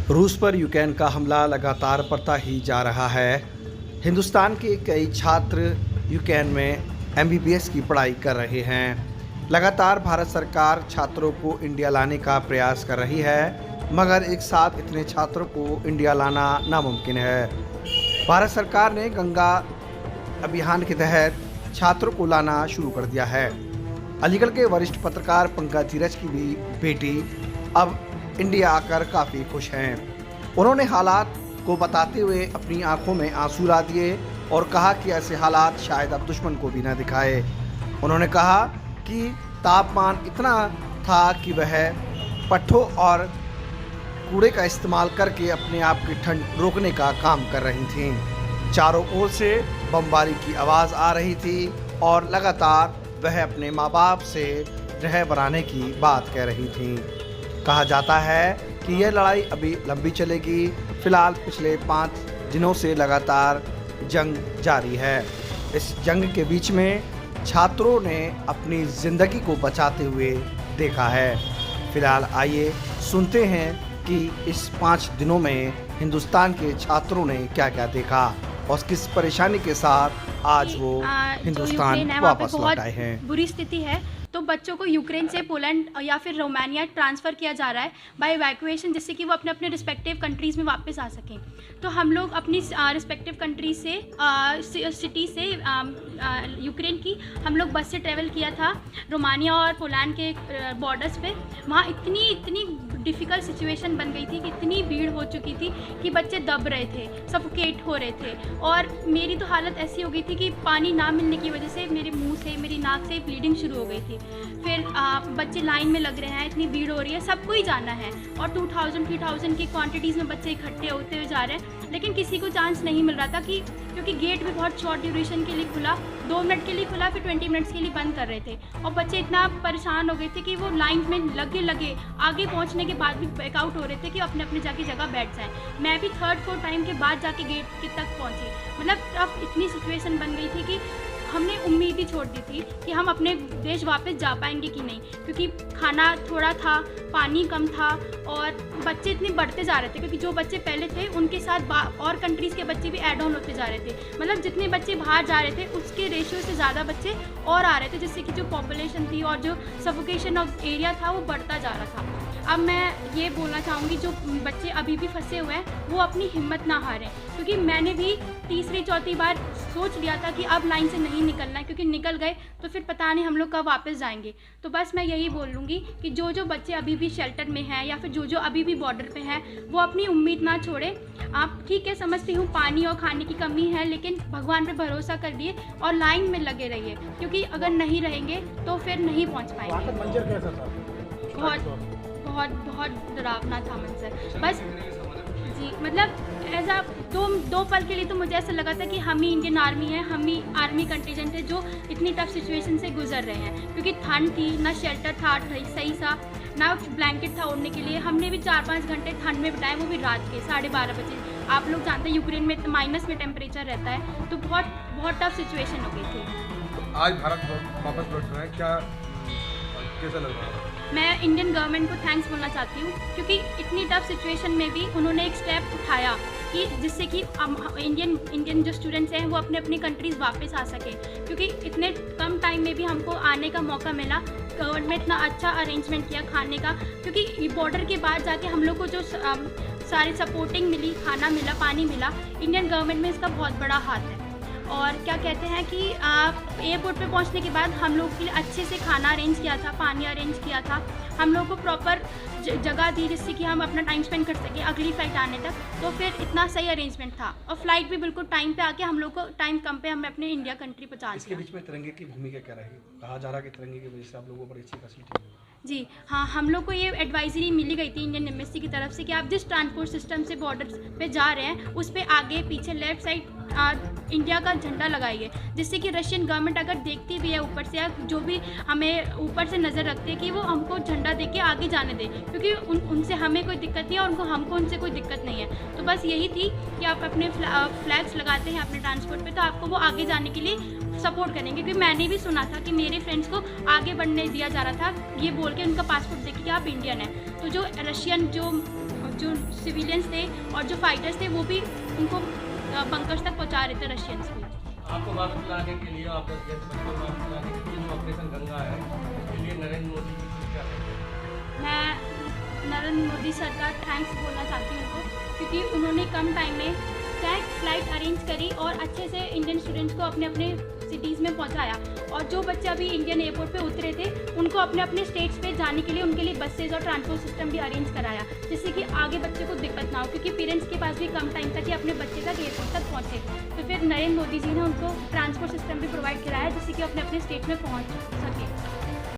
रूस पर यूक्रेन का हमला लगातार बढ़ता ही जा रहा है। हिंदुस्तान के कई छात्र यूक्रेन में एमबीबीएस की पढ़ाई कर रहे हैं। लगातार भारत सरकार छात्रों को इंडिया लाने का प्रयास कर रही है, मगर एक साथ इतने छात्रों को इंडिया लाना नामुमकिन है। भारत सरकार ने गंगा अभियान के तहत छात्रों को लाना शुरू कर दिया है। अलीगढ़ के वरिष्ठ पत्रकार पंकज धीरज की भी बेटी अब इंडिया आकर काफ़ी खुश हैं। उन्होंने हालात को बताते हुए अपनी आंखों में आंसू ला दिए और कहा कि ऐसे हालात शायद अब दुश्मन को भी न दिखाए। उन्होंने कहा कि तापमान इतना था कि वह पट्टों और कूड़े का इस्तेमाल करके अपने आप की ठंड रोकने का काम कर रही थीं। चारों ओर से बमबारी की आवाज़ आ रही थी और लगातार वह अपने माँ बाप से रह बनाने की बात कह रही थीं। कहा जाता है कि यह लड़ाई अभी लंबी चलेगी। फिलहाल पिछले 5 दिनों से लगातार जंग जारी है। इस जंग के बीच में छात्रों ने अपनी ज़िंदगी को बचाते हुए देखा है। फिलहाल आइए सुनते हैं कि इस 5 दिनों में हिंदुस्तान के छात्रों ने क्या क्या देखा और किस परेशानी के साथ आज वो हिंदुस्तान वापस लौट आए हैं। बुरी स्थिति है, तो बच्चों को यूक्रेन से पोलैंड या फिर रोमानिया ट्रांसफ़र किया जा रहा है बाय इवैक्यूएशन, जिससे कि वो अपने अपने रिस्पेक्टिव कंट्रीज़ में वापस आ सकें। तो हम लोग अपनी रिस्पेक्टिव कंट्री से सिटी से यूक्रेन की हम लोग बस से ट्रैवल किया था रोमानिया और पोलैंड के बॉर्डर्स पे। वहाँ इतनी डिफ़िकल्ट सिचुएशन बन गई थी कि इतनी भीड़ हो चुकी थी कि बच्चे दब रहे थे, सफोकेट हो रहे थे। और मेरी तो हालत ऐसी हो गई थी कि पानी ना मिलने की वजह से मेरे मुंह से, मेरी नाक से ब्लीडिंग शुरू हो गई थी। फिर बच्चे लाइन में लग रहे हैं, इतनी भीड़ हो रही है, सबको ही जाना है और 2000-3000 की क्वांटिटीज़ में बच्चे इकट्ठे होते हुए जा रहे हैं, लेकिन किसी को चांस नहीं मिल रहा था कि क्योंकि गेट भी बहुत शॉर्ट ड्यूरेशन के लिए खुला, 2 मिनट के लिए खुला, फिर 20 मिनट्स के लिए बंद कर रहे थे। और बच्चे इतना परेशान हो गए थे कि वो लाइन में लगे आगे पहुंचने के बाद भी बैकआउट हो रहे थे कि अपने अपने जाके जगह बैठ जाएं। मैं भी 3-4 टाइम के बाद जाके गेट के तक पहुंची। मतलब अब इतनी सिचुएशन बन गई थी कि हमने उम्मीद ही छोड़ दी थी कि हम अपने देश वापस जा पाएंगे कि नहीं, क्योंकि खाना थोड़ा था, पानी कम था और बच्चे इतने बढ़ते जा रहे थे, क्योंकि जो बच्चे पहले थे उनके साथ और कंट्रीज़ के बच्चे भी ऐड ऑन होते जा रहे थे। मतलब जितने बच्चे बाहर जा रहे थे उसके रेशियो से ज़्यादा बच्चे और आ रहे थे, जिससे कि जो पॉपुलेशन थी और जो सफोकेशन ऑफ एरिया था वो बढ़ता जा रहा था। अब मैं ये बोलना चाहूँगी, जो बच्चे अभी भी फंसे हुए हैं वो अपनी हिम्मत ना हारें, क्योंकि मैंने भी तीसरी-चौथी बार सोच लिया था कि अब लाइन से नहीं निकलना है, क्योंकि निकल गए तो फिर पता नहीं हम लोग कब वापस जाएंगे। तो बस मैं यही बोलूँगी कि जो बच्चे अभी भी शेल्टर में हैं या फिर जो अभी भी बॉर्डर पे हैं वो अपनी उम्मीद ना छोड़ें। आप ठीक है, समझती हूँ पानी और खाने की कमी है, लेकिन भगवान पे भरोसा कर लिए और लाइन में लगे रहिए, क्योंकि अगर नहीं रहेंगे तो फिर नहीं पहुँच पाएंगे। मंजर कैसा था? बहुत डरावना था मंजर। बस जी, मतलब ऐसा दो पल के लिए तो मुझे ऐसा लगा था कि हम ही इंडियन आर्मी है, हम ही आर्मी कंटिजेंट है जो इतनी टफ सिचुएशन से गुजर रहे हैं, क्योंकि ठंड थी, ना शेल्टर था सही सा, ना ब्लैंकेट था ओढ़ने के लिए। हमने भी 4-5 घंटे ठंड में बिताए, वो भी रात के 12:30 बजे। आप लोग जानते हैं यूक्रेन में माइनस में टेम्परेचर रहता है, तो बहुत टफ सिचुएशन हो गई थी। आज भारत वापस लौट रहा है, क्या कैसा लग रहा है? मैं इंडियन गवर्नमेंट को थैंक्स बोलना चाहती हूँ, क्योंकि इतनी टफ सिचुएशन में भी उन्होंने एक स्टेप उठाया कि जिससे कि इंडियन जो स्टूडेंट्स हैं वो अपने अपनी कंट्रीज़ वापस आ सके, क्योंकि इतने कम टाइम में भी हमको आने का मौका मिला। गवर्नमेंट ने इतना अच्छा अरेंजमेंट किया खाने का, क्योंकि बॉर्डर के बाद जाके हम लोग को जो सारी सपोर्टिंग मिली, खाना मिला, पानी मिला, इंडियन गवर्नमेंट में इसका बहुत बड़ा हाथ है। और क्या कहते हैं कि एयरपोर्ट पे पहुंचने के बाद हम लोग के लिए अच्छे से खाना अरेंज किया था, पानी अरेंज किया था, हम लोग को प्रॉपर जगह दी जिससे कि हम अपना टाइम स्पेंड कर सकें अगली फ़्लाइट आने तक। तो फिर इतना सही अरेंजमेंट था और फ्लाइट भी बिल्कुल टाइम पे आके हम लोग को टाइम कम पे हमें अपने इंडिया कंट्री पहुँचा दिया। इसके बीच में तिरंगे की भूमिका क्या रहेगी? कहा जा रहा है कि तिरंगे की वजह से आप लोगों को बड़ी अच्छी फैसिलिटी है। जी हाँ, हम लोग को ये एडवाइजरी मिली गई थी इंडियन एम्बेसी की तरफ से कि आप जिस ट्रांसपोर्ट सिस्टम से बॉर्डर पे जा रहे हैं उस पर आगे पीछे लेफ़्ट साइड इंडिया का झंडा लगाइए, जिससे कि रशियन गवर्नमेंट अगर देखती भी है ऊपर से या जो भी हमें ऊपर से नज़र रखते हैं कि वो हमको झंडा दे के आगे जाने दें, क्योंकि उनसे हमें कोई दिक्कत नहीं है और हमको उनसे कोई दिक्कत नहीं है। तो बस यही थी कि आप अपने फ्लैग्स लगाते हैं अपने ट्रांसपोर्ट पे, तो आपको वो आगे जाने के लिए सपोर्ट करें, क्योंकि मैंने भी सुना था कि मेरे फ्रेंड्स को आगे बढ़ने दिया जा रहा था ये बोल के उनका पासपोर्ट देख के कि आप इंडियन हैं। तो जो रशियन जो सिविलियंस थे और जो फाइटर्स थे वो भी उनको बंकर्स तक पहुंचा रहे थे, रशियंस भी। आपको वापस लाने के लिए, आप जैसे बच्चों को वापस लाने के लिए जो ऑपरेशन गंगा है, उसके लिए नरेंद्र मोदी जी को क्या कहते हैं? मैं नरेंद्र मोदी सर का थैंक्स बोलना चाहती हूँ उनको, क्योंकि उन्होंने कम टाइम में डायरेक्ट फ्लाइट अरेंज करी और अच्छे से इंडियन स्टूडेंट्स को अपने अपने सिटीज़ में पहुंचाया। और जो बच्चे अभी इंडियन एयरपोर्ट पे उतरे थे उनको अपने अपने स्टेट्स पे जाने के लिए उनके लिए बसेज और ट्रांसपोर्ट सिस्टम भी अरेंज कराया, जिससे कि आगे बच्चे को दिक्कत ना हो, क्योंकि पेरेंट्स के पास भी कम टाइम था कि अपने बच्चे तक एयरपोर्ट तक पहुँचे। तो फिर नरेंद्र मोदी जी ने उनको ट्रांसपोर्ट सिस्टम भी प्रोवाइड कराया, जिससे कि अपने अपने स्टेट में पहुँच सके।